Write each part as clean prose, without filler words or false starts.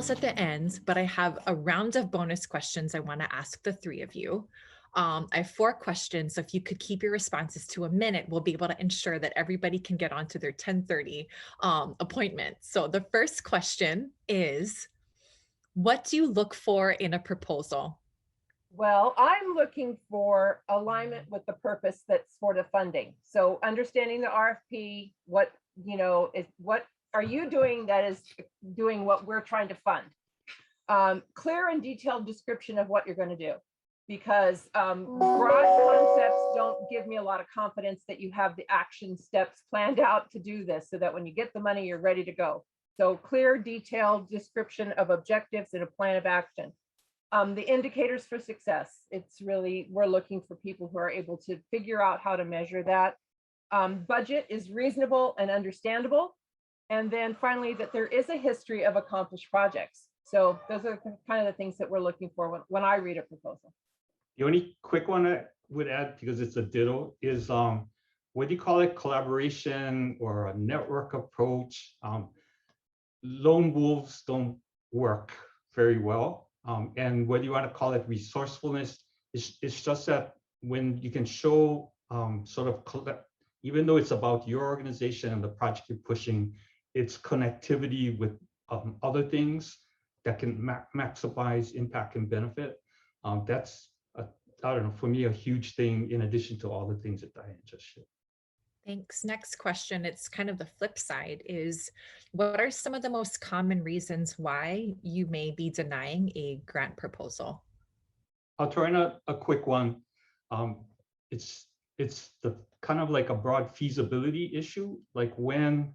almost at the end, but I have a round of bonus questions I want to ask the three of you. I have 4 questions, so if you could keep your responses to a minute, we'll be able to ensure that everybody can get onto their 10:30 appointment. So the first question is, what do you look for in a proposal? Well, I'm looking for alignment with the purpose that's for the funding. So understanding the RFP, what, what are you doing that is doing what we're trying to fund? Clear and detailed description of what you're going to do, because broad concepts don't give me a lot of confidence that you have the action steps planned out to do this, so that when you get the money, you're ready to go. So clear, detailed description of objectives and a plan of action. The indicators for success, it's really, we're looking for people who are able to figure out how to measure that. Budget is reasonable and understandable. And then finally, that there is a history of accomplished projects. So those are kind of the things that we're looking for when I read a proposal. The only quick one I would add, because it's a ditto, is what do you call it? Collaboration or a network approach. Lone wolves don't work very well. And whether you want to call it resourcefulness, it's just that when you can show even though it's about your organization and the project you're pushing, it's connectivity with other things that can maximize impact and benefit. That's, I don't know, for me, a huge thing in addition to all the things that Diane just shared. Thanks. Next question, it's kind of the flip side, is what are some of the most common reasons why you may be denying a grant proposal? I'll throw in a quick one. It's the kind of like a broad feasibility issue, like when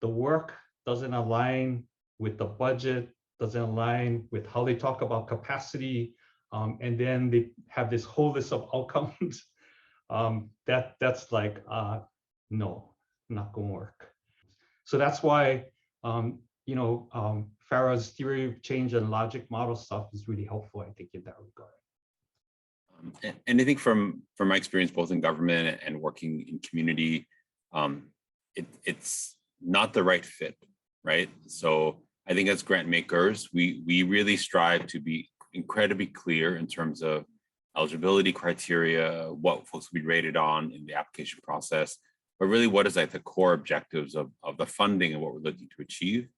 the work doesn't align with the budget, doesn't align with how they talk about capacity, and then they have this whole list of outcomes. That's like, no, not gonna work. So that's why, Farah's theory of change and logic model stuff is really helpful, I think, in that regard. And I think from my experience, both in government and working in community, it's not the right fit, right? So I think as grant makers, we really strive to be incredibly clear in terms of eligibility criteria, what folks will be rated on in the application process, but really what is like the core objectives of the funding and what we're looking to achieve.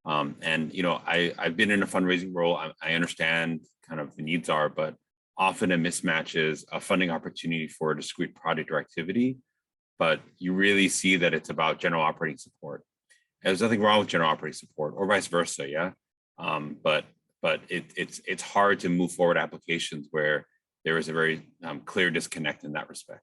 And I've been in a fundraising role. I understand kind of the needs are, but often a mismatch is a funding opportunity for a discrete project or activity, but you really see that it's about general operating support. And there's nothing wrong with general operating support, or vice versa, yeah. But it's hard to move forward applications where there is a very clear disconnect in that respect.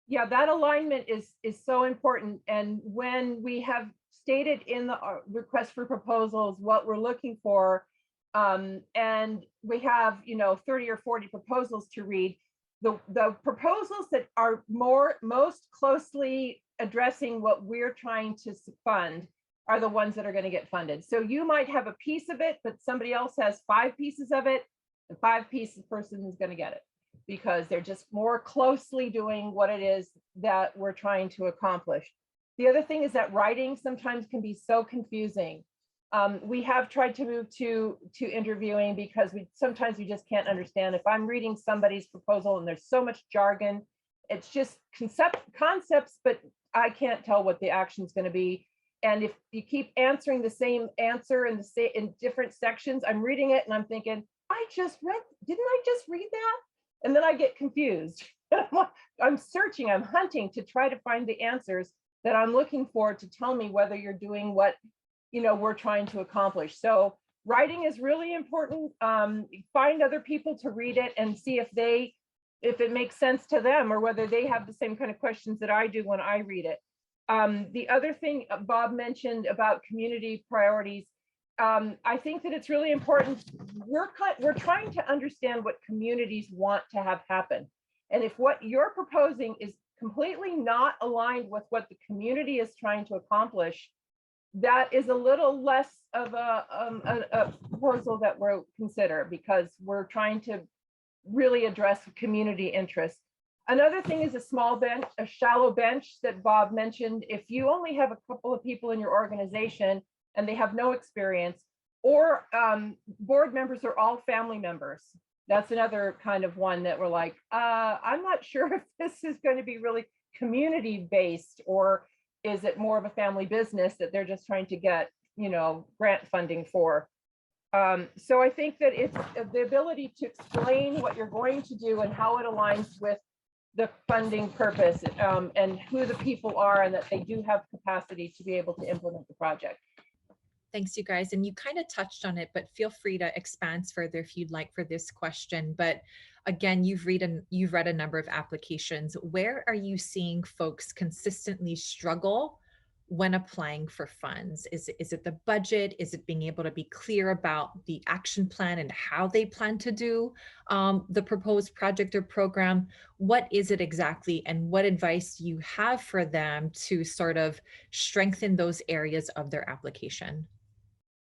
Yeah, that alignment is so important. And when we have stated in the request for proposals what we're looking for, and we have 30 or 40 proposals to read, the proposals that are most closely addressing what we're trying to fund are the ones that are going to get funded. So you might have a piece of it, but somebody else has 5 pieces of it. The 5 pieces person is going to get it, because they're just more closely doing what it is that we're trying to accomplish. The other thing is that writing sometimes can be so confusing. We have tried to move to interviewing, because sometimes we just can't understand. If I'm reading somebody's proposal and there's so much jargon, it's just concepts, but I can't tell what the action is going to be. And if you keep answering the same answer in different sections, I'm reading it and I'm thinking, didn't I just read that? And then I get confused. I'm searching, I'm hunting to try to find the answers that I'm looking for to tell me whether you're doing what we're trying to accomplish. So writing is really important. Find other people to read it and see if it makes sense to them, or whether they have the same kind of questions that I do when I read it. The other thing Bob mentioned about community priorities, I think that it's really important. We're trying to understand what communities want to have happen. And if what you're proposing is completely not aligned with what the community is trying to accomplish, that is a little less of a proposal that we'll consider, because we're trying to really address community interests. Another thing is a shallow bench that Bob mentioned. If you only have a couple of people in your organization and they have no experience, Or board members are all family members. That's another kind of one that we're like, I'm not sure if this is going to be really community-based, or is it more of a family business that they're just trying to get, you know, grant funding for. So I think that it's the ability to explain what you're going to do and how it aligns with the funding purpose, and who the people are, and that they do have capacity to be able to implement the project. Thanks, you guys. And you kind of touched on it, but feel free to expand further if you'd like for this question. But again, you've read a number of applications. Where are you seeing folks consistently struggle when applying for funds? Is it the budget? Is it being able to be clear about the action plan and how they plan to do the proposed project or program? What is it exactly, and what advice do you have for them to sort of strengthen those areas of their application?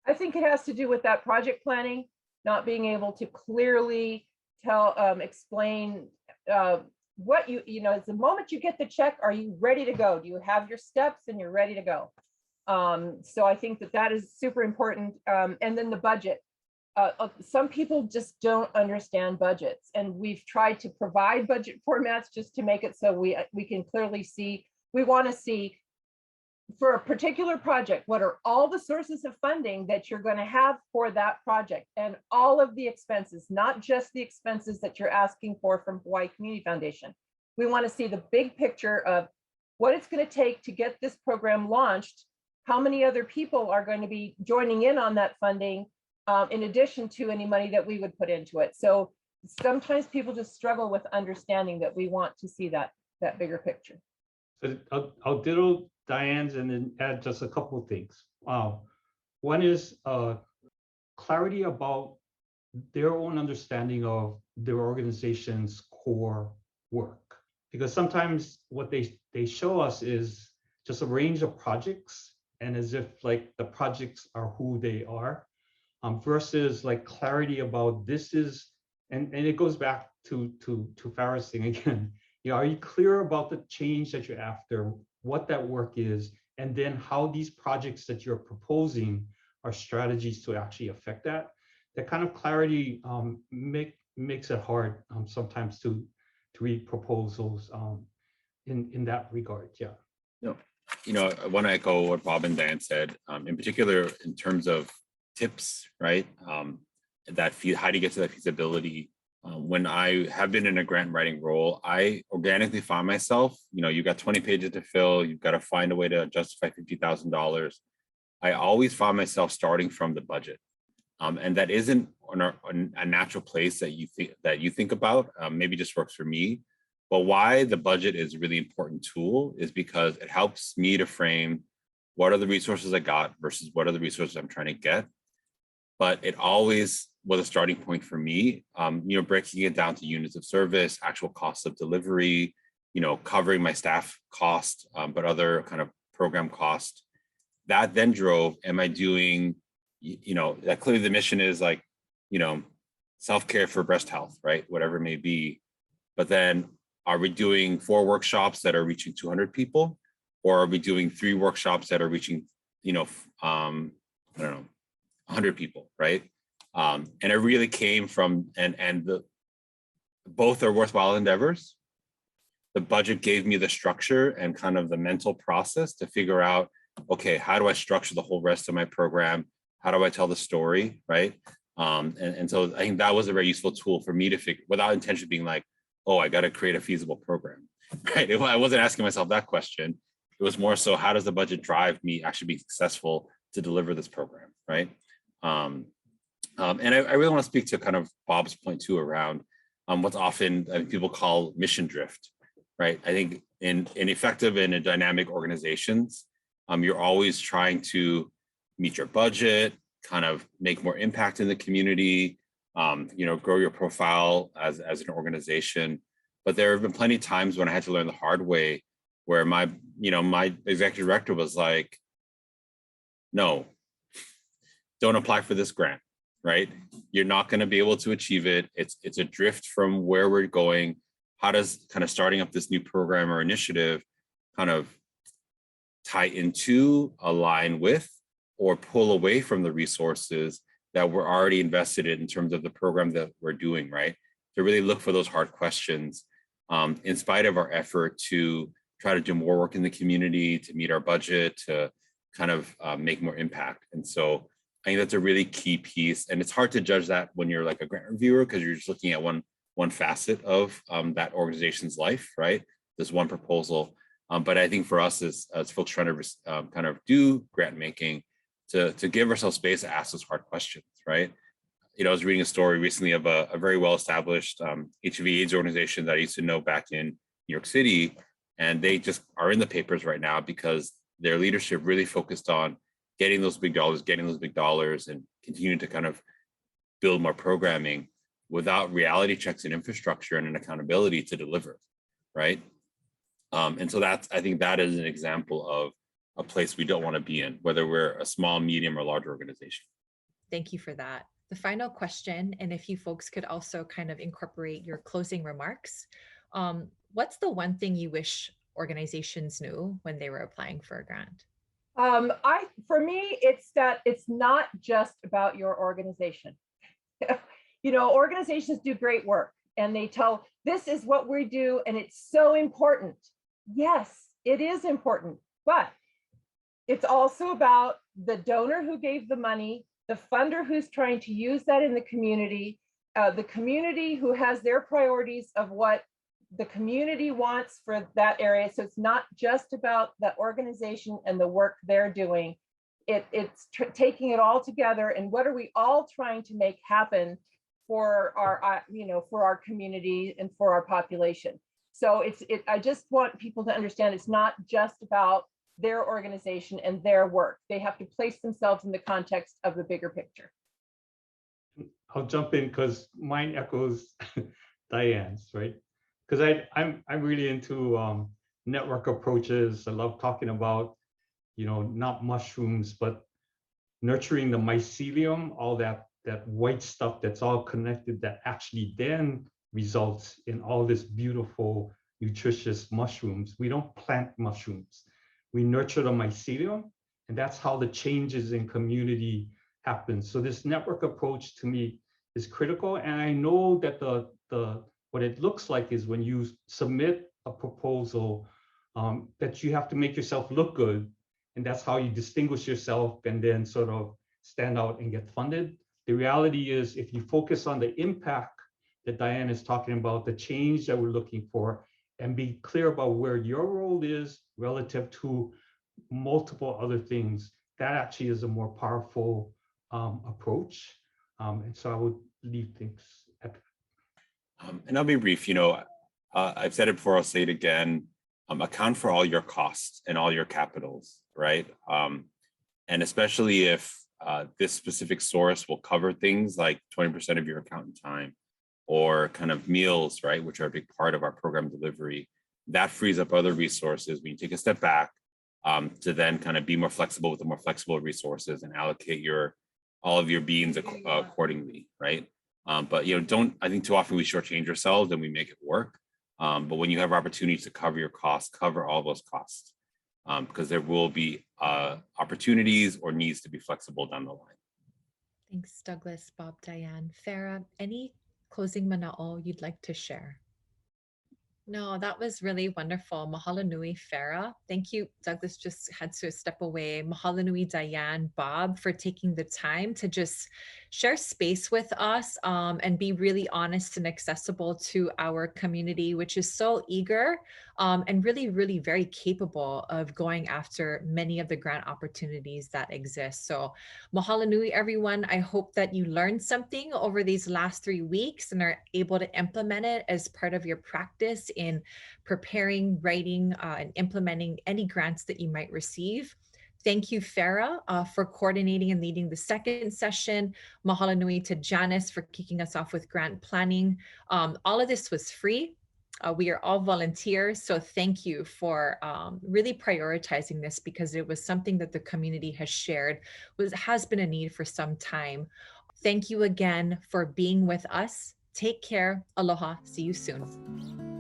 I think it has to do with that project planning, not being able to clearly explain what you know, it's the moment you get the check, are you ready to go? Do you have your steps and you're ready to go? So I think that is super important. And then the budget. Some people just don't understand budgets, and we've tried to provide budget formats just to make it so we can clearly see. We want to see, for a particular project, what are all the sources of funding that you're going to have for that project, and all of the expenses, not just the expenses that you're asking for from Hawaii Community Foundation. We want to see the big picture of what it's going to take to get this program launched, how many other people are going to be joining in on that funding, in addition to any money that we would put into it. So sometimes people just struggle with understanding that we want to see that bigger picture. So I'll ditto Diane's and then add just a couple of things. One is clarity about their own understanding of their organization's core work. Because sometimes what they show us is just a range of projects, and as if like the projects are who they are, versus like clarity about this is, and it goes back to Farah's thing again. You know, are you clear about the change that you're after, what that work is, and then how these projects that you're proposing are strategies to actually affect that? That kind of clarity makes it hard sometimes to read proposals in that regard. Yeah. You know, I want to echo what Bob and Dan said, in particular in terms of tips, right? How do you get to that feasibility? When I have been in a grant writing role, I organically find myself, you know, you've got 20 pages to fill, you've got to find a way to justify $50,000. I always find myself starting from the budget. And that isn't a natural place that you think about, maybe just works for me. But why the budget is a really important tool is because it helps me to frame what are the resources I got versus what are the resources I'm trying to get. But it always was a starting point for me, you know, breaking it down to units of service, actual costs of delivery, you know, covering my staff cost, but other kind of program cost. That then drove, am I doing, you know, that clearly the mission is like, you know, self-care for breast health, right? Whatever it may be. But then are we doing 4 workshops that are reaching 200 people? Or are we doing 3 workshops that are reaching, you know, I don't know, 100 people, right? And it really came from, both are worthwhile endeavors. The budget gave me the structure and kind of the mental process to figure out, okay, how do I structure the whole rest of my program? How do I tell the story, right? And so I think that was a very useful tool for me to figure, without intention being like, oh, I got to create a feasible program, right? I wasn't asking myself that question. It was more so, how does the budget drive me actually be successful to deliver this program, right? And I really want to speak to kind of Bob's point too around what's often people call mission drift, right? I think in effective and in dynamic organizations, you're always trying to meet your budget, kind of make more impact in the community, you know, grow your profile as an organization. But there have been plenty of times when I had to learn the hard way, where my executive director was like, no, don't apply for this grant, right? You're not going to be able to achieve it. It's a drift from where we're going. How does kind of starting up this new program or initiative kind of tie into, align with, or pull away from the resources that we're already invested in terms of the program that we're doing, right? To really look for those hard questions, in spite of our effort to try to do more work in the community, to meet our budget, to kind of make more impact. And so I think that's a really key piece. And it's hard to judge that when you're like a grant reviewer, because you're just looking at one facet of that organization's life, right? This one proposal. But I think for us as folks trying to kind of do grant making, to give ourselves space to ask those hard questions, right? You know, I was reading a story recently of a very well-established HIV/AIDS organization that I used to know back in New York City, and they just are in the papers right now because their leadership really focused on getting those big dollars, and continuing to kind of build more programming without reality checks and infrastructure and an accountability to deliver, right? And so I think that is an example of a place we don't want to be in, whether we're a small, medium, or large organization. Thank you for that. The final question, and if you folks could also kind of incorporate your closing remarks, what's the one thing you wish organizations knew when they were applying for a grant? For me, it's that it's not just about your organization. You know, organizations do great work and they tell, this is what we do and it's so important. Yes, it is important, but it's also about the donor who gave the money, the funder who's trying to use that in the community who has their priorities of what the community wants for that area. So it's not just about the organization and the work they're doing. It's taking it all together and what are we all trying to make happen for our, for our community and for our population. So I just want people to understand it's not just about their organization and their work. They have to place themselves in the context of the bigger picture. I'll jump in because mine echoes Diane's, right? Because I'm really into network approaches. I love talking about, not mushrooms, but nurturing the mycelium, all that white stuff that's all connected that actually then results in all this beautiful, nutritious mushrooms. We don't plant mushrooms. We nurture the mycelium, and that's how the changes in community happen. So this network approach to me is critical. And I know that what it looks like is when you submit a proposal, that you have to make yourself look good. And that's how you distinguish yourself and then sort of stand out and get funded. The reality is, if you focus on the impact that Diane is talking about, the change that we're looking for, and be clear about where your role is relative to multiple other things, that actually is a more powerful approach. And so I would leave things at that. And I'll be brief. I've said it before, I'll say it again. Account for all your costs and all your capitals, right? And especially if this specific source will cover things like 20% of your accountant time, or kind of meals, right, which are a big part of our program delivery. That frees up other resources when you take a step back to then kind of be more flexible with the more flexible resources and allocate all of your beans accordingly, right? But I think too often we shortchange ourselves and we make it work. But when you have opportunities to cover your costs, cover all those costs, because there will be opportunities or needs to be flexible down the line. Thanks, Douglas, Bob, Diane. Farah, any closing mana'o you'd like to share? No, that was really wonderful. Mahalo nui, Farah. Thank you. Douglas just had to step away. Mahalo nui, Diane, Bob, for taking the time to just share space with us and be really honest and accessible to our community, which is so eager and really, really very capable of going after many of the grant opportunities that exist. So mahalo nui, everyone. I hope that you learned something over these last 3 weeks and are able to implement it as part of your practice in preparing, writing, and implementing any grants that you might receive. Thank you, Farah, for coordinating and leading the second session. Mahalo nui to Janice for kicking us off with grant planning. All of this was free. We are all volunteers, so thank you for really prioritizing this, because it was something that the community has shared has been a need for some time. Thank you again for being with us. Take care. Aloha. See you soon.